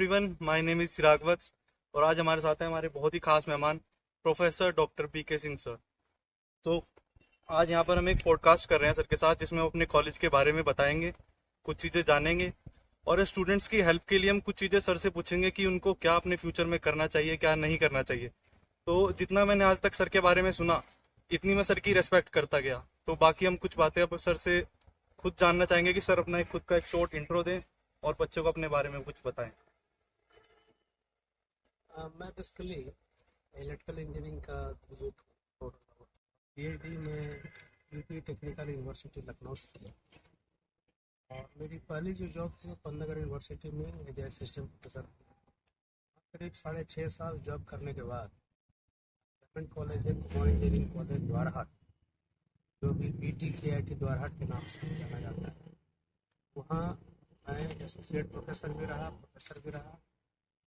Everyone, my name is चिराग वत्स और आज हमारे साथ हैं हमारे बहुत ही खास मेहमान प्रोफेसर डॉक्टर पीके सिंह सर। तो आज यहाँ पर हम एक पॉडकास्ट कर रहे हैं सर के साथ, जिसमें हम अपने कॉलेज के बारे में बताएंगे, कुछ चीज़ें जानेंगे और स्टूडेंट्स की हेल्प के लिए हम कुछ चीज़ें सर से पूछेंगे कि उनको क्या अपने फ्यूचर में करना चाहिए, क्या नहीं करना चाहिए। तो जितना मैंने आज तक सर के बारे में सुना, इतनी मैं सर की रेस्पेक्ट करता गया। तो बाकी हम कुछ बातें अब सर से खुद जानना चाहेंगे कि सर अपना खुद का एक शॉर्ट इंट्रो दें और बच्चों को अपने बारे में कुछ बताएं। मैं बेसिकली इलेक्ट्रिकल इंजीनियरिंग का ग्रेजुएट हूँ। PhD में यूपी टेक्निकल यूनिवर्सिटी लखनऊ से किया और मेरी पहली जो जॉब थी वो पंतनगर यूनिवर्सिटी में एज ए असिस्टेंट प्रोफेसर। करीब 6.5 साल जॉब करने के बाद गवर्नमेंट कॉलेज है, इंजीनियरिंग कॉलेज द्वारहाट, जो भी BTKIT द्वारहाट के नाम से जाना जाता है, वहाँ मैं एसोसिएट प्रोफेसर भी रहा, प्रोफेसर भी रहा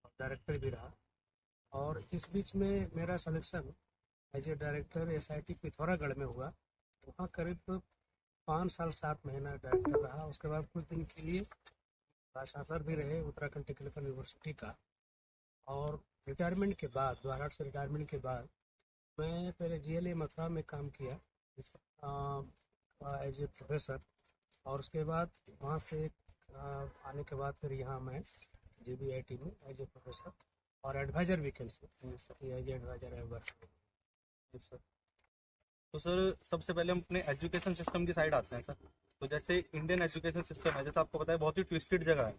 और डायरेक्टर भी रहा। और इस बीच में मेरा selection as a director SIT Pithoragarh में हुआ। वहाँ करीब 5 साल 7 महीना डायरेक्टर रहा। उसके बाद कुछ दिन के लिए शासक भी रहे उत्तराखंड टेक्निकल यूनिवर्सिटी का। और रिटायरमेंट के बाद, द्वारहाट से रिटायरमेंट के बाद, मैं पहले GLA मथुरा में काम किया एज ए प्रोफेसर। और उसके बाद वहाँ से आने के बाद फिर यहाँ मैं JBIT में एज ए प्रोफेसर और एडवाइजर भी कैन से एज एडवाइजर है वर्क। सर, तो सर सबसे पहले हम अपने एजुकेशन सिस्टम की साइड आते हैं सर। तो जैसे इंडियन एजुकेशन सिस्टम है, जैसे आपको पता है, बहुत ही ट्विस्टेड जगह है।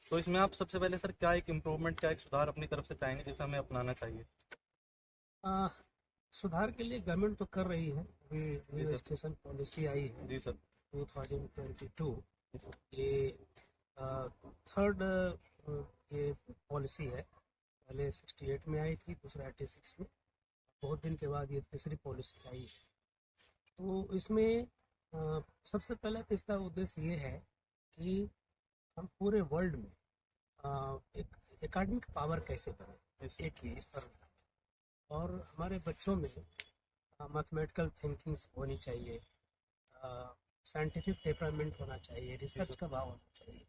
तो इसमें आप सबसे पहले सर क्या एक इम्प्रूवमेंट, क्या एक सुधार अपनी तरफ से चाहेंगे जिसे हमें अपनाना चाहिए? सुधार के लिए गवर्नमेंट तो कर रही है। अभी न्यू एजुकेशन पॉलिसी आई है जी सर, 2022। ये थर्ड ये पॉलिसी है। पहले 68 में आई थी, दूसरा 86 में, बहुत दिन के बाद ये तीसरी पॉलिसी आई है। तो इसमें सबसे पहले तो इसका उद्देश्य ये है कि हम पूरे वर्ल्ड में एक एकेडमिक पावर कैसे बने, एक ही इस पर। और हमारे बच्चों में मैथमेटिकल थिंकिंग्स होनी चाहिए, साइंटिफिक टेम्परामेंट होना चाहिए, रिसर्च का भाव होना चाहिए।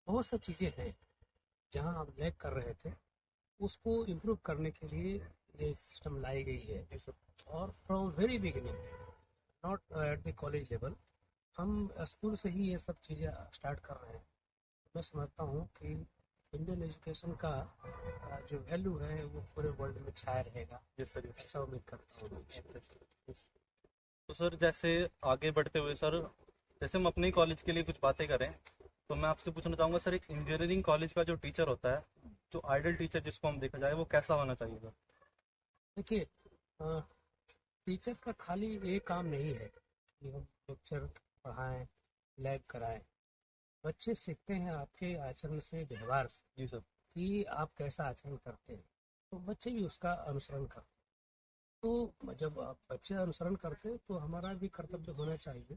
बहुत सी चीज़ें हैं जहां हम लैग कर रहे थे, उसको इम्प्रूव करने के लिए ये सिस्टम लाई गई है। और from very beginning, not at the college level, हम स्कूल से ही ये सब चीज़ें स्टार्ट कर रहे हैं। मैं समझता हूँ कि इंडियन एजुकेशन का जो वैल्यू है वो पूरे वर्ल्ड में छाया रहेगा। सर, ऐसा उम्मीद करता हूँ। तो सर जैसे आगे बढ़ते हुए सर, जैसे हम अपने कॉलेज के लिए कुछ बातें करें, तो मैं आपसे पूछना चाहूँगा सर, एक इंजीनियरिंग कॉलेज का जो टीचर होता है, जो आइडल टीचर जिसको हम देखा जाए, वो कैसा होना चाहिए सर? देखिए, टीचर का खाली ये काम नहीं है कि हम लेक्चर पढ़ाएं, लैब कराएं। बच्चे सीखते हैं आपके आचरण से, व्यवहार से। जी सर। कि आप कैसा आचरण करते हैं, तो बच्चे भी उसका अनुसरण करते हैं। तो जब आप बच्चे अनुसरण करते हैं तो हमारा भी कर्तव्य होना चाहिए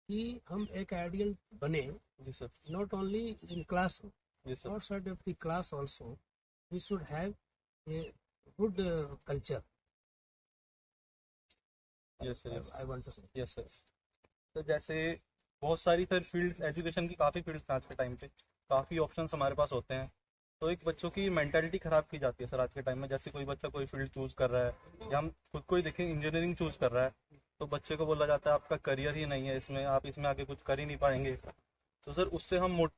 कि हम एक आइडियल बने। जी sir. Not only in class, sir, outside of the class also we should have a good culture. Yes sir, I want to say. Yes sir. तो जैसे बहुत सारी सर फील्ड्स, एजुकेशन की काफ़ी फील्ड्स आज के टाइम पे, काफ़ी ऑप्शंस हमारे पास होते हैं। तो एक बच्चों की मेंटालिटी ख़राब की जाती है सर आज के टाइम में। जैसे कोई बच्चा कोई फील्ड चूज़ कर रहा है, या हम खुद को ही देखें इंजीनियरिंग चूज़ कर रहा है, तो बच्चे को बोला जाता है आपका करियर ही नहीं है इसमें, आप इसमें आगे कुछ कर ही नहीं पाएंगे। तो सर उससे हम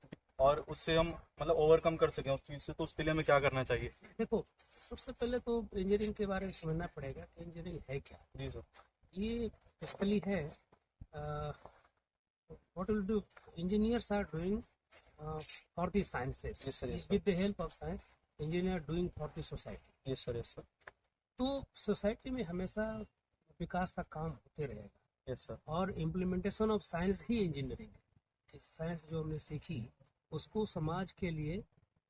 उससे हम मतलब ओवरकम कर सकें उस चीज़ से, तो उसके लिए हमें क्या करना चाहिए? देखो, सबसे पहले तो इंजीनियरिंग के बारे में समझना पड़ेगा कि इंजीनियरिंग है क्या। जी सर। ये बेसिकली है, what will do, engineers are doing for the sciences. Yes, sir, yes, sir. With the help of science, engineer doing for the society. Yes sir, yes sir. तो सोसाइटी में हमेशा विकास का काम होते रहेगा। Yes sir. और इम्प्लीमेंटेशन ऑफ साइंस ही इंजीनियरिंग है। साइंस जो हमने सीखी उसको समाज के लिए,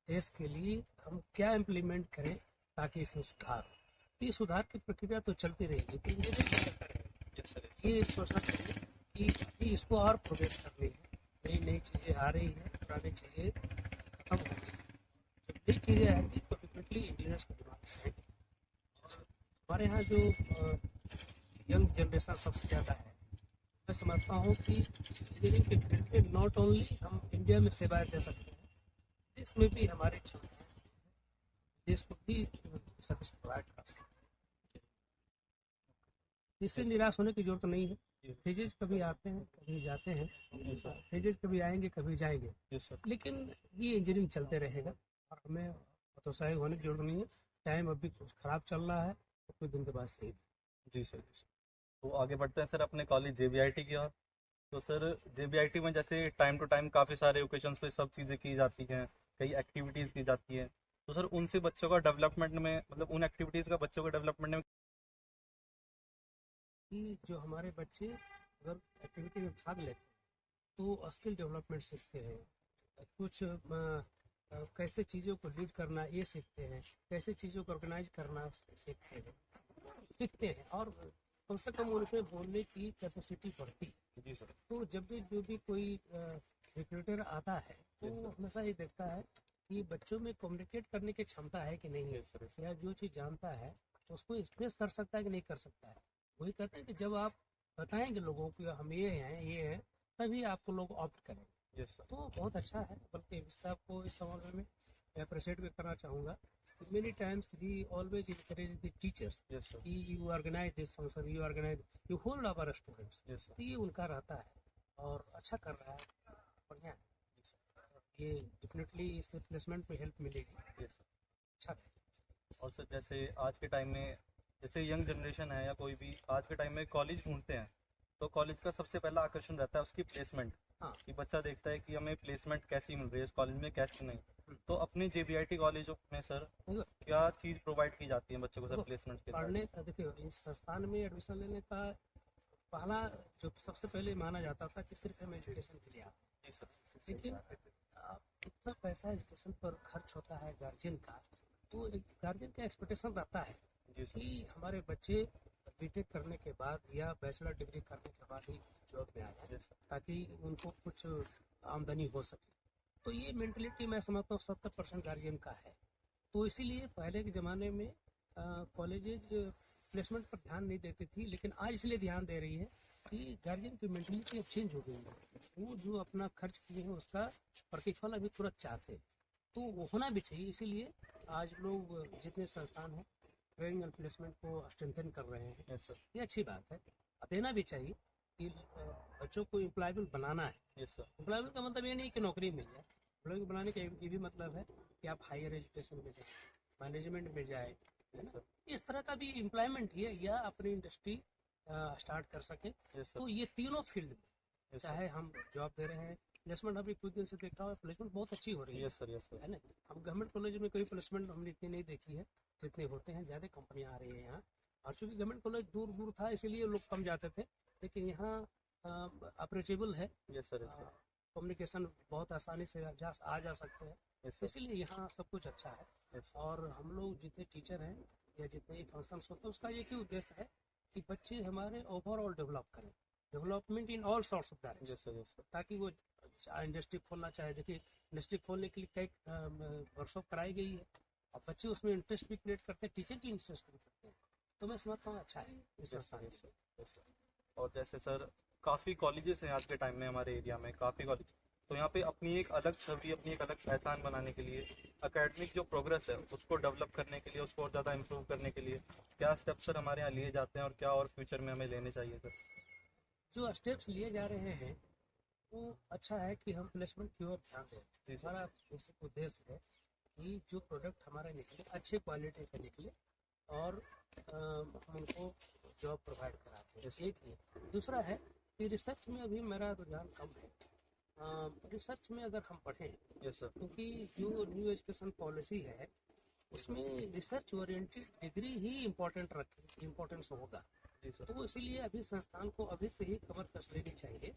देश के लिए हम क्या इम्प्लीमेंट करें ताकि इसमें सुधार हो। तो ये सुधार की प्रक्रिया तो चलती रहेगी। तो इंजीनियरिंग ये सोचना चाहिए कि इसको और प्रोग्रेस करनी है। नई नई चीज़ें आ रही हैं, पुरानी चीज़ें खत्म हो गई। जब नई चीज़ें आएंगी तो डेफिनेटली इंजीनियर्स के दिमाग में आएंगे। हमारे यहाँ जो यंग जनरेशन सबसे ज़्यादा है, मैं समझता हूँ कि इंजीनियरिंग के फील्ड में नॉट ओनली हम इंडिया में सेवाएं दे सकते हैं, देश में भी हमारी क्षमता देश को भी सर्विस प्रोवाइड कर सकते हैं। इससे निराश होने की जरूरत नहीं है। फेजेज कभी आते हैं कभी जाते हैं, फेजेज कभी आएंगे कभी जाएंगे, लेकिन ये इंजीनियरिंग चलते रहेगा और हमें हतोत्साहित होने की जरूरत नहीं है। टाइम अभी कुछ खराब चल रहा है तो कुछ दिन के बाद सही। जी सर, जी सर। तो आगे बढ़ते हैं सर अपने कॉलेज जेबीआईटी की ओर। तो सर जेबीआईटी में जैसे टाइम टू टाइम काफ़ी सारे ओकेजन्स पे सब चीज़ें की जाती हैं, कई एक्टिविटीज़ की जाती हैं। तो सर उनसे बच्चों का डेवलपमेंट में, मतलब उन एक्टिविटीज़ का बच्चों के डेवलपमेंट में। कि जो हमारे बच्चे अगर एक्टिविटी में भाग लेते हैं तो स्किल डेवलपमेंट सीखते हैं, कुछ कैसे चीज़ों को लीड करना ये सीखते हैं, कैसे चीज़ों को ऑर्गेनाइज करना सीखते हैं और कम से कम उनमें बोलने की कैपेसिटी बढ़ती है। जी सर। तो जब भी जो भी कोई रिक्रूटर आता है तो हमेशा ये देखता है कि बच्चों में कम्युनिकेट करने की क्षमता है कि नहीं है, या जो चीज़ जानता है उसको एक्सप्रेस कर सकता है कि नहीं कर सकता है। वही कहते हैं कि जब आप बताएंगे लोगों को हम ये हैं तभी आपको लोग ऑप्ट करेंगे। तो बहुत अच्छा है, बल्कि साहब को इस सवाल में अप्रिशिएट भी करना चाहूँगा। Many times we always encourage the teachers कि you organize this function, you hold our students। तो ये उनका रहता है और अच्छा कर रहा है, बढ़िया है। ये डेफिनेटली इससे प्लेसमेंट में हेल्प मिलेगी। अच्छा है। और सर जैसे आज के टाइम में, जैसे यंग जनरेशन है या कोई भी आज के टाइम में कॉलेज ढूंढते हैं, तो कॉलेज का सबसे पहला आकर्षण रहता है उसकी प्लेसमेंट। हाँ। कि बच्चा देखता है कि हमें प्लेसमेंट कैसी मिल रही है इस कॉलेज में, कैसी नहीं। तो अपने जेबीआईटी कॉलेज में सर क्या चीज़ प्रोवाइड की जाती है बच्चों को सर प्लेसमेंट के साथ? पढ़ने देखिए, इस संस्थान में एडमिशन लेने का पहला जो सबसे पहले माना जाता था कि सिर्फ हम एजुकेशन के लिए आते हैं। लेकिन इतना पैसा एजुकेशन पर खर्च होता है गार्जियन का, तो गार्जियन का एक्सपेक्टेशन रहता है कि हमारे बच्चे बीटेक करने के बाद या बैचलर डिग्री करने के बाद ही जॉब में आ जाए ताकि उनको कुछ आमदनी हो सके। तो ये मेंटलिटी मैं समझता हूँ 70% गार्जियन का है। तो इसीलिए पहले के ज़माने में कॉलेजेज प्लेसमेंट पर ध्यान नहीं देती थी, लेकिन आज इसलिए ध्यान दे रही है कि गार्जियन की मेंटलिटी अब चेंज हो गई है। वो जो अपना खर्च किए हैं उसका प्रतिफल अभी तुरंत चाहते हैं, तो वो होना भी चाहिए। इसीलिए आज लोग जितने संस्थान हैं ट्रेनिंग एंड प्लेसमेंट को स्ट्रेंथन कर रहे हैं। ये अच्छी बात है, देना भी चाहिए कि बच्चों को एम्प्लॉयबल बनाना है। एम्प्लॉयबल का मतलब ये नहीं कि नौकरी मिल जाए, एम्प्लॉयबल बनाने का ये भी मतलब है कि आप हायर एजुकेशन में जाए, मैनेजमेंट में जाए, है ना, इस तरह का भी एम्प्लॉयमेंट है, या अपनी इंडस्ट्री स्टार्ट कर सके। तो ये तीनों फील्ड में चाहे हम जॉब दे रहे हैं, प्लेसमेंट अभी कुछ दिन से देखा हुआ, प्लेसमेंट बहुत अच्छी हो रही है। है ना, हम गवर्नमेंट कॉलेज में कोई प्लेसमेंट हमने इतनी नहीं देखी है जितने होते हैं, ज़्यादा कंपनियां आ रही हैं यहाँ। और चूँकि गवर्नमेंट कॉलेज दूर दूर था इसलिए लोग कम जाते थे, लेकिन यहाँ अप्रोचेबल है। कम्युनिकेशन बहुत आसानी से आ जा सकते हैं, इसीलिए यहाँ सब कुछ अच्छा है। और हम लोग जितने टीचर हैं या जितने फंक्शंस होते हैं उसका एक ही उद्देश्य है कि बच्चे हमारे ओवरऑल डेवलप करें, development in all sorts of direction, ताकि वो इंडस्ट्री खोलना चाहे। देखिए, इंडस्ट्री खोलने के लिए कई वर्कशॉप कराई गई है और बच्चे उसमें इंटरेस्ट भी क्रिएट करते हैं, टीचर की इंटरेस्ट भी करते हैं। तो मैं समझता हूँ अच्छा है इस संस्थान में। और जैसे सर काफ़ी कॉलेजेस हैं आज के टाइम में हमारे एरिया में, काफ़ी कॉलेज, तो यहाँ पे अपनी एक अलग छवि, अपनी एक अलग पहचान बनाने के लिए, एकेडमिक जो प्रोग्रेस है उसको डेवलप करने के लिए, उसको और ज़्यादा इम्प्रूव करने के लिए क्या स्टेप्स सर हमारे यहाँ लिए जाते हैं और क्या और फ्यूचर में हमें लेने चाहिए सर? जो स्टेप्स लिए जा रहे हैं वो अच्छा है कि हम प्लेसमेंट की ओर ध्यान दें। हमारा बेसिक उद्देश्य है कि जो प्रोडक्ट हमारे निकले अच्छे क्वालिटी का निकले और हम उनको जॉब प्रोवाइड कराते हैं। एक है। दूसरा है कि रिसर्च में अभी मेरा रुझान कम है। रिसर्च में अगर हम पढ़ें, क्योंकि जो न्यू एजुकेशन पॉलिसी है उसमें रिसर्च ओरिएंटेड डिग्री ही इम्पोर्टेंस होगा। तो इसीलिए अभी संस्थान को अभी से ही कमर कस लेनी चाहिए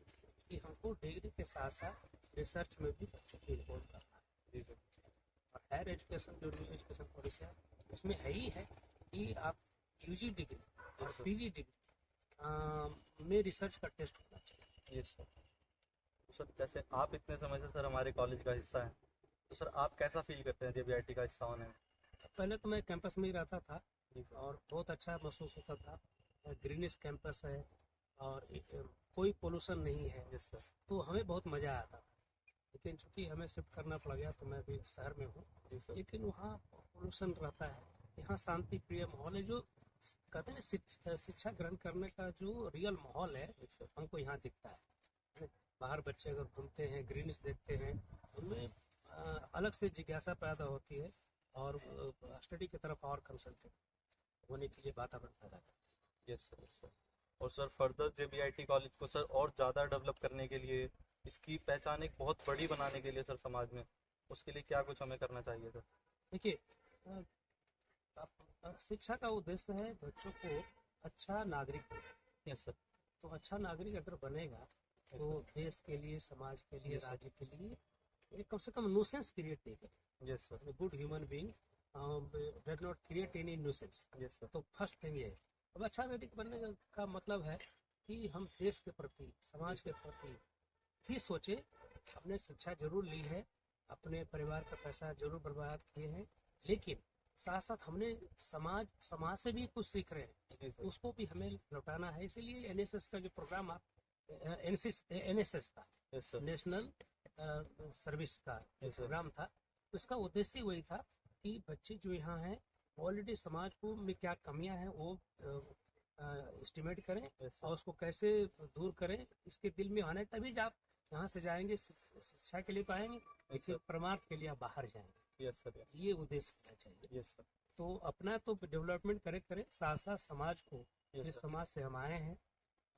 कि हमको डिग्री के साथ साथ रिसर्च में भी बच्चों को इन्वॉल्व करना है। और हायर एजुकेशन जो न्यू एजुकेशन पॉलिसी है उसमें है ही है कि आप यूजी डिग्री और पीजी डिग्री में रिसर्च का टेस्ट होना चाहिए। सर जैसे आप इतने समय से सर हमारे कॉलेज का हिस्सा हैं, तो सर आप कैसा फील करते हैं जेबीआईटी का हिस्सा होने में? पहले तो मैं कैंपस में ही रहता था और बहुत अच्छा महसूस होता था। ग्रीनिश कैंपस है और कोई पोल्यूशन नहीं है, तो हमें बहुत मज़ा आता था। लेकिन चूंकि हमें शिफ्ट करना पड़ गया तो मैं अभी शहर में हूँ। जी सर। लेकिन वहाँ पोल्यूशन रहता है, यहाँ शांति प्रिय माहौल है। जो कहते हैं शिक्षा ग्रहण करने का जो रियल माहौल है हमको यहाँ दिखता है। बाहर बच्चे अगर घूमते हैं, ग्रीनिश देखते हैं, उनमें अलग से जिज्ञासा पैदा होती है और स्टडी की तरफ और कंसंट्रेट होने के लिए वातावरण पैदा करता है। Yes sir, yes sir. और सर फर्दर JBIT कॉलेज को सर और ज़्यादा डेवलप करने के लिए, इसकी पहचान एक बहुत बड़ी बनाने के लिए सर समाज में, उसके लिए क्या कुछ हमें करना चाहिए सर? देखिए, शिक्षा का उद्देश्य है बच्चों को अच्छा नागरिक बनाना। Yes sir. तो अच्छा नागरिक अगर बनेगा तो देश के लिए, समाज के लिए, राज्य के लिए एक कम से कम न्यूसेंस क्रिएट नहीं करे। Yes sir. Good human being does not create any nuisance. Yes sir. तो फर्स्ट थिंग ये है। अब अच्छा नागरिक बनने का मतलब है कि हम देश के प्रति, समाज के प्रति भी सोचे। हमने शिक्षा जरूर ली है, अपने परिवार का पैसा जरूर बर्बाद किए हैं, लेकिन साथ साथ हमने समाज से भी कुछ सीख रहे हैं, उसको भी हमें लौटाना है। इसीलिए NSS का जो प्रोग्राम आप NSS का नेशनल सर्विस का जो प्रोग्राम था, उसका उद्देश्य वही था कि बच्चे जो यहाँ हैं ऑलरेडी समाज को में क्या कमियां हैं वो एस्टिमेट करें और उसको कैसे दूर करें, इसके दिल में आने, तभी आप यहाँ से जाएंगे शिक्षा के लिए पाएंगे, लेकिन परमार्थ के लिए आप बाहर जाएंगे। Yes sir. ये उद्देश्य होना चाहिए। Yes sir. तो अपना तो डेवलपमेंट करें, साथ साथ समाज को, जिस समाज से हम आए हैं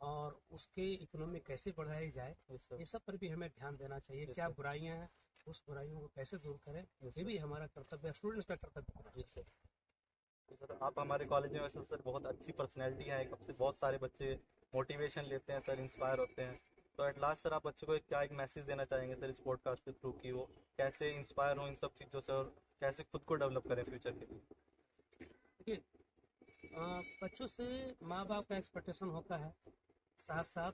और उसके इकोनॉमी कैसे बढ़ाई जाए, ये सब पर भी हमें ध्यान देना चाहिए। क्या बुराइयां हैं, उस बुराइयों को कैसे दूर करें, ये भी हमारा कर्तव्य है, स्टूडेंट्स का कर्तव्य है। सर आप हमारे कॉलेज में वैसे सर बहुत अच्छी पर्सनैलिटी है, कब से बहुत सारे बच्चे मोटिवेशन लेते हैं सर, इंस्पायर होते हैं। तो एट लास्ट सर आप बच्चों को क्या एक मैसेज देना चाहेंगे सर इस पॉडकास्ट के थ्रू, कि वो कैसे इंस्पायर हो इन सब चीज़ों से और कैसे खुद को डेवलप करें फ्यूचर के लिए? देखिए, बच्चों से माँ बाप का एक्सपेक्टेशन होता है, साथ साथ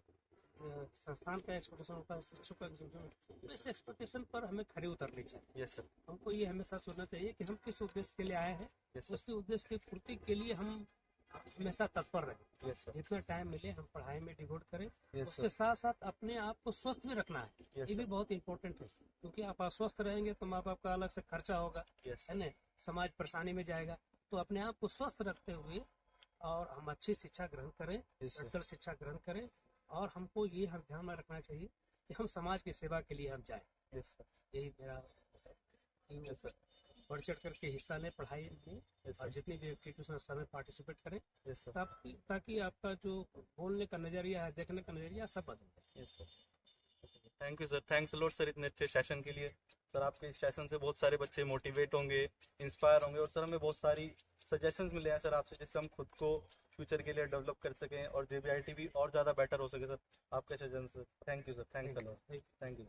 संस्थान का एक्सपेक्टेशन होता है, शिक्षक का एक्सपेक्टेशन। तो इस एक्सपेक्टेशन पर हमें खरी उतरनी चाहिए। Yes sir. हमको ये हमेशा सोचना चाहिए कि हम किस उद्देश्य के लिए आए हैं, उसके उद्देश्य की पूर्ति के लिए हम हमेशा तत्पर रहें। Yes sir. जितना टाइम मिले हम पढ़ाई में डिवोट करें। Yes, उसके साथ साथ अपने आप को स्वस्थ भी रखना है। Yes, ये भी बहुत इंपॉर्टेंट है, क्योंकि आप अस्वस्थ रहेंगे तो माँ बाप का अलग से खर्चा होगा, Yes, है ना, समाज परेशानी में जाएगा। तो अपने आप को स्वस्थ रखते हुए और हम अच्छी शिक्षा ग्रहण करें, मेडिकल शिक्षा ग्रहण करें, और हमको ये हम ध्यान में रखना चाहिए कि हम समाज की सेवा के लिए हम जाएं। Yes sir. यही मेरा यस सर। बढ़ चढ़ करके हिस्सा लें पढ़ाई में, और जितनी भी एक्टिविटीज में सब में पार्टिसिपेट करें, यस सर। ताकि आपका जो बोलने का नजरिया है, देखने का नजरिया, सब बदल जाए। Yes sir. Thank you sir, thanks lot sir इतने अच्छे सेशन के लिए। सर आपके इस सेशन से बहुत सारे बच्चे मोटिवेट होंगे, इंस्पायर होंगे, और सर हमें बहुत सारी सजेशंस मिले हैं सर आपसे, जिससे हम खुद को फ्यूचर के लिए डेवलप कर सकें और JBIT भी और ज़्यादा बेटर हो सके सर आपके सजेशन से। Thank you sir, thanks a lot, thank you.